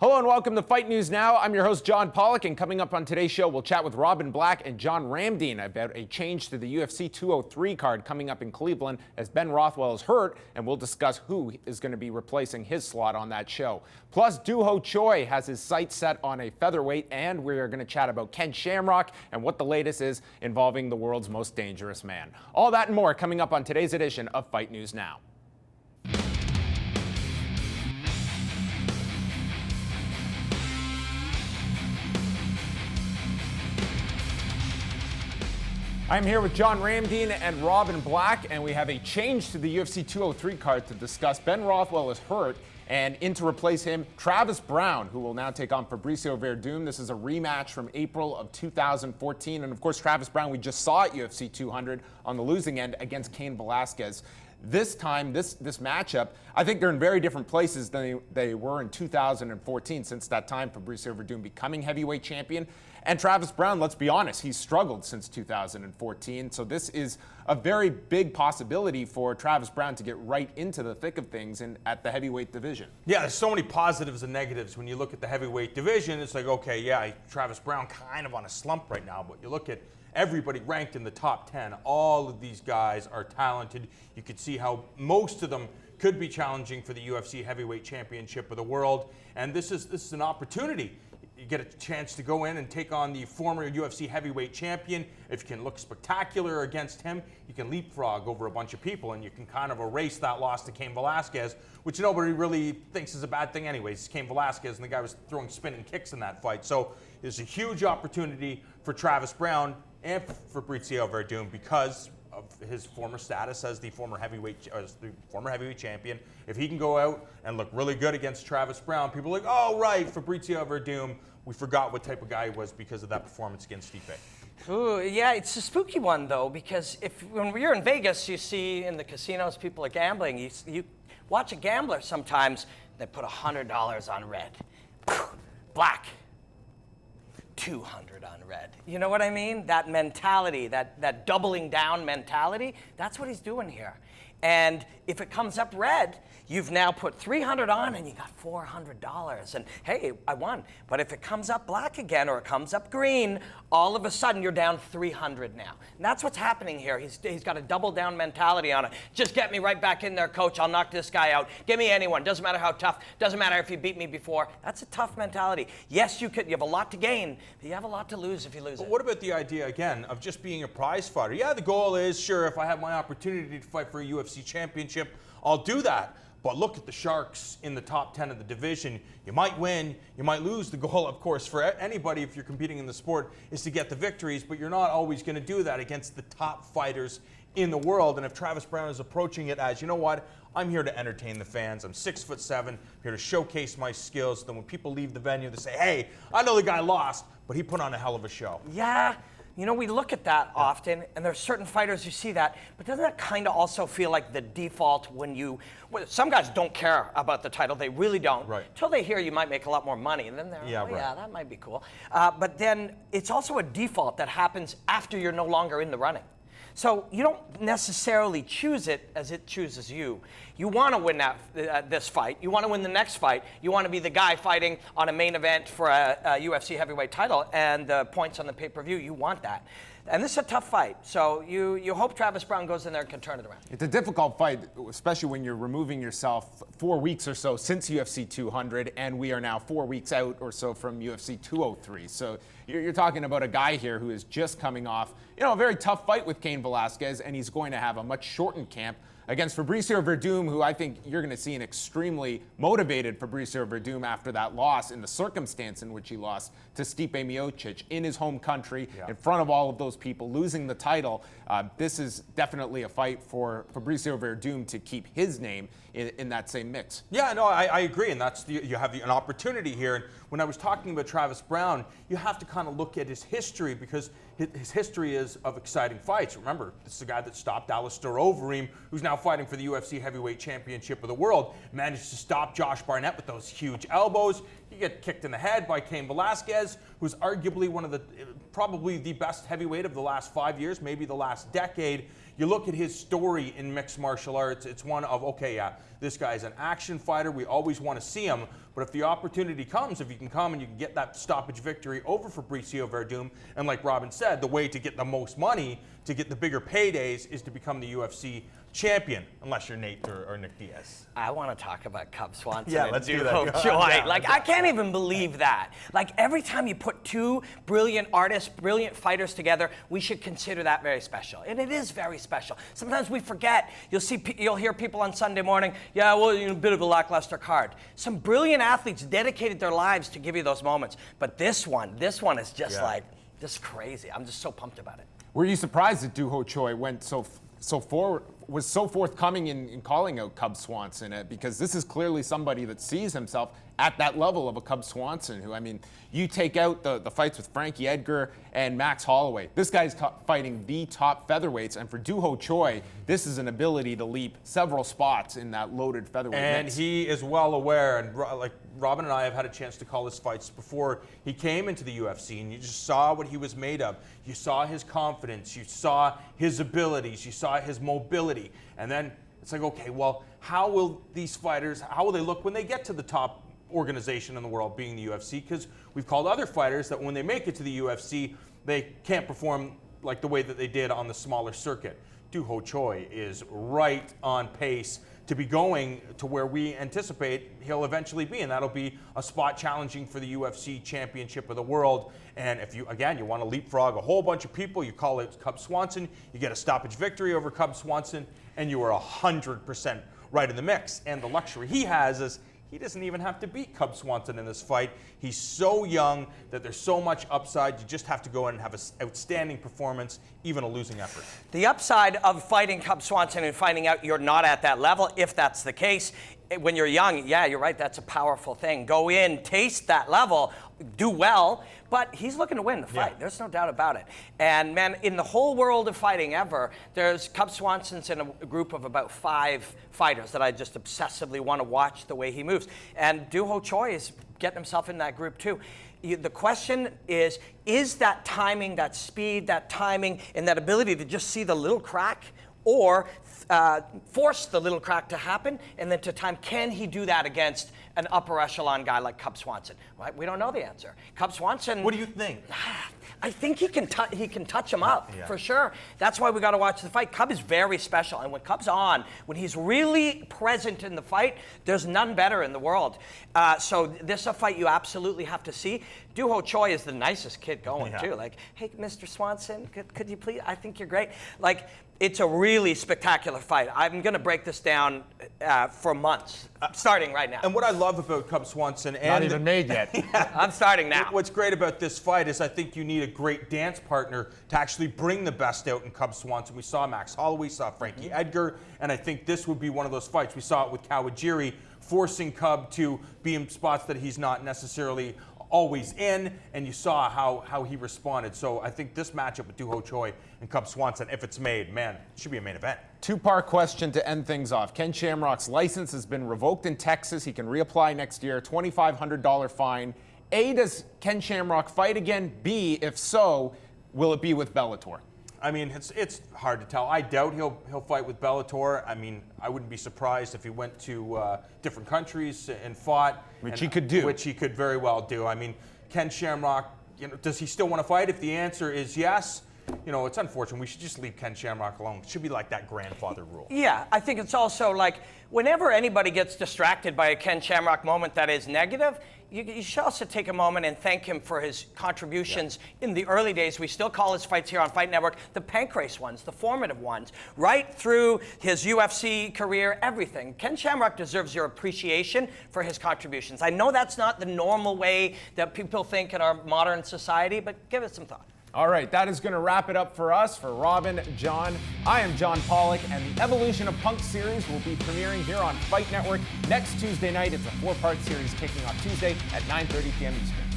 Hello and welcome to Fight News Now. I'm your host, John Pollock, and coming up on today's show, we'll chat with Robin Black and John Ramdine about a change to the UFC 203 card coming up in Cleveland as Ben Rothwell is hurt, and we'll discuss who is going to be replacing his slot on that show. Plus, Doo-Ho Choi has his sights set on a featherweight, and we're going to chat about Ken Shamrock and what the latest is involving the world's most dangerous man. All that and more coming up on today's edition of Fight News Now. I'm here with John Ramdine and Robin Black, and we have a change to the UFC 203 card to discuss. Ben Rothwell is hurt, and in to replace him, Travis Browne, who will now take on Fabricio Werdum. This is a rematch from April of 2014, and of course, Travis Browne we just saw at UFC 200 on the losing end against Cain Velasquez. This time, this matchup, I think they're in very different places than they were in 2014. Since that time, Fabricio Werdum becoming heavyweight champion. And Travis Browne, let's be honest, he's struggled since 2014. So this is a very big possibility for Travis Browne to get right into the thick of things at the heavyweight division. Yeah, there's so many positives and negatives when you look at the heavyweight division. It's like, okay, yeah, Travis Browne kind of on a slump right now, but you look at everybody ranked in the top 10. All of these guys are talented. You could see how most of them could be challenging for the UFC Heavyweight Championship of the world. And this is an opportunity. You get a chance to go in and take on the former UFC heavyweight champion. If you can look spectacular against him, you can leapfrog over a bunch of people and you can kind of erase that loss to Cain Velasquez, which nobody really thinks is a bad thing anyways. It's Cain Velasquez and the guy was throwing spinning kicks in that fight. So there's a huge opportunity for Travis Browne and for Fabricio Werdum because of his former status as the former heavyweight champion. If he can go out and look really good against Travis Browne, people are like, oh, right, Fabricio Werdum. We forgot what type of guy he was because of that performance against Stipe. Ooh, yeah, it's a spooky one, though, because when you're in Vegas, you see in the casinos people are gambling. You watch a gambler sometimes, they put $100 on red, black, 200 on red. You know what I mean? That mentality, that doubling down mentality, that's what he's doing here. And if it comes up red, you've now put $300 on and you got $400. And hey, I won. But if it comes up black again or it comes up green, all of a sudden you're down $300 now. And that's what's happening here. He's got a double down mentality on it. Just get me right back in there, coach. I'll knock this guy out. Give me anyone. Doesn't matter how tough. Doesn't matter if you beat me before. That's a tough mentality. Yes, you have a lot to gain, but you have a lot to lose if you lose it. What about the idea, again, of just being a prize fighter? Yeah, the goal is, sure, if I have my opportunity to fight for a UFC championship, I'll do that. But look at the Sharks in the top 10 of the division. You might win, you might lose. The goal, of course, for anybody if you're competing in the sport is to get the victories, but you're not always going to do that against the top fighters in the world. And if Travis Browne is approaching it as, you know what, I'm here to entertain the fans. I'm 6'7", I'm here to showcase my skills. Then when people leave the venue, they say, hey, I know the guy lost, but he put on a hell of a show. Yeah. You know, we look at that often, and there's certain fighters who see that, but doesn't that kind of also feel like the default some guys don't care about the title, they really don't, right, until they hear you might make a lot more money, and then they're, yeah, that might be cool. But then it's also a default that happens after you're no longer in the running. So you don't necessarily choose it as it chooses you. You want to win this fight. You want to win the next fight. You want to be the guy fighting on a main event for a UFC heavyweight title and the points on the pay-per-view. You want that. And this is a tough fight. So you hope Travis Browne goes in there and can turn it around. It's a difficult fight, especially when you're removing yourself 4 weeks or so since UFC 200, and we are now 4 weeks out or so from UFC 203. So you're talking about a guy here who is just coming off, a very tough fight with Cain Velasquez, and he's going to have a much shortened camp against Fabricio Werdum, who I think you're going to see an extremely motivated Fabricio Werdum after that loss in the circumstance in which he lost to Stipe Miocic in his home country, in front of all of those people, losing the title. This is definitely a fight for Fabricio Werdum to keep his name in that same mix. Yeah, no, I agree, and you have an opportunity here. And when I was talking about Travis Browne, you have to kind of look at his history because his history is of exciting fights. Remember, this is a guy that stopped Alistair Overeem, who's now fighting for the UFC Heavyweight Championship of the World, managed to stop Josh Barnett with those huge elbows. You get kicked in the head by Cain Velasquez, who's arguably probably the best heavyweight of the last 5 years, maybe the last decade. You look at his story in mixed martial arts, it's one of, okay, yeah, this guy's an action fighter. We always want to see him. But if the opportunity comes, if you can come and you can get that stoppage victory over Fabricio Werdum, and like Robin said, the way to get the most money, to get the bigger paydays, is to become the UFC champion, unless you're Nate or Nick Diaz. I want to talk about Cub Swanson Yeah, and let's do Duho that. Choi. Yeah, Like, I can't even believe that. Like, every time you put two brilliant artists, brilliant fighters together, we should consider that very special. And it is very special. Sometimes we forget. You'll hear people on Sunday morning, yeah, well, a bit of a lackluster card. Some brilliant athletes dedicated their lives to give you those moments. But this one is just just crazy. I'm just so pumped about it. Were you surprised that Duho Choi went was so forthcoming in calling out Cub Swanson? Because this is clearly somebody that sees himself at that level of a Cub Swanson, who, I mean, you take out the fights with Frankie Edgar and Max Holloway. This guy's fighting the top featherweights, and for Duho Choi, this is an ability to leap several spots in that loaded featherweight And mix. he is well aware, and like Robin and I have had a chance to call his fights before he came into the UFC, and you just saw what he was made of. You saw his confidence, you saw his abilities, you saw his mobility, and then it's like, okay, well, how will these fighters, how will they look when they get to the top organization in the world, being the UFC? Because we've called other fighters that when they make it to the UFC, they can't perform like the way that they did on the smaller circuit. Duho Choi is right on pace to be going to where we anticipate he'll eventually be, and that'll be a spot challenging for the UFC Championship of the World. And if you want to leapfrog a whole bunch of people, you call it Cub Swanson, you get a stoppage victory over Cub Swanson, and you are 100% right in the mix. And the luxury he has is he doesn't even have to beat Cub Swanson in this fight. He's so young that there's so much upside. You just have to go in and have an outstanding performance, even a losing effort. The upside of fighting Cub Swanson and finding out you're not at that level, if that's the case, when you're young, yeah, you're right, that's a powerful thing. Go in, taste that level, do well, but he's looking to win the fight. Yeah. There's no doubt about it. And man, in the whole world of fighting ever, there's Cub Swanson's in a group of about 5 fighters that I just obsessively want to watch the way he moves. And Duho Choi is getting himself in that group too. The question is that timing, that speed, that timing, and that ability to just see the little crack, or force the little crack to happen, and then to time, can he do that against an upper echelon guy like Cub Swanson? Right? We don't know the answer. Cub Swanson. What do you think? I think he can touch him up, for sure. That's why we got to watch the fight. Cub is very special, and when Cub's on, when he's really present in the fight, there's none better in the world. So this is a fight you absolutely have to see. Duho Choi is the nicest kid going too. Like, hey, Mr. Swanson, could you please? I think you're great. Like, it's a really spectacular fight. I'm going to break this down for months, starting right now. And what I love about Cub Swanson, and Not even made yet. I'm starting now. what's great about this fight is I think you need a great dance partner to actually bring the best out in Cub Swanson. We saw Max Holloway, we saw Frankie Edgar, and I think this would be one of those fights. We saw it with Kawajiri, forcing Cub to be in spots that he's not necessarily always in, and you saw how he responded. So I think this matchup with Duho Choi and Cub Swanson, if it's made, man, it should be a main event. Two-part question to end things off. Ken Shamrock's license has been revoked in Texas. He can reapply next year, $2,500 fine. A, does Ken Shamrock fight again? B, if so, will it be with Bellator? I mean, it's hard to tell. I doubt he'll fight with Bellator. I mean, I wouldn't be surprised if he went to different countries and fought. Which he could do. Which he could very well do. I mean, Ken Shamrock, does he still want to fight? If the answer is yes, it's unfortunate. We should just leave Ken Shamrock alone. It should be like that grandfather rule. Yeah, I think it's also like whenever anybody gets distracted by a Ken Shamrock moment that is negative, you should also take a moment and thank him for his contributions in the early days. We still call his fights here on Fight Network the pancrase ones, the formative ones, right through his UFC career, everything. Ken Shamrock deserves your appreciation for his contributions. I know that's not the normal way that people think in our modern society, but give it some thought. All right, that is going to wrap it up for us. For Robin, John, I am John Pollock, and the Evolution of Punk series will be premiering here on Fight Network next Tuesday night. It's a 4-part series kicking off Tuesday at 9:30 p.m. Eastern.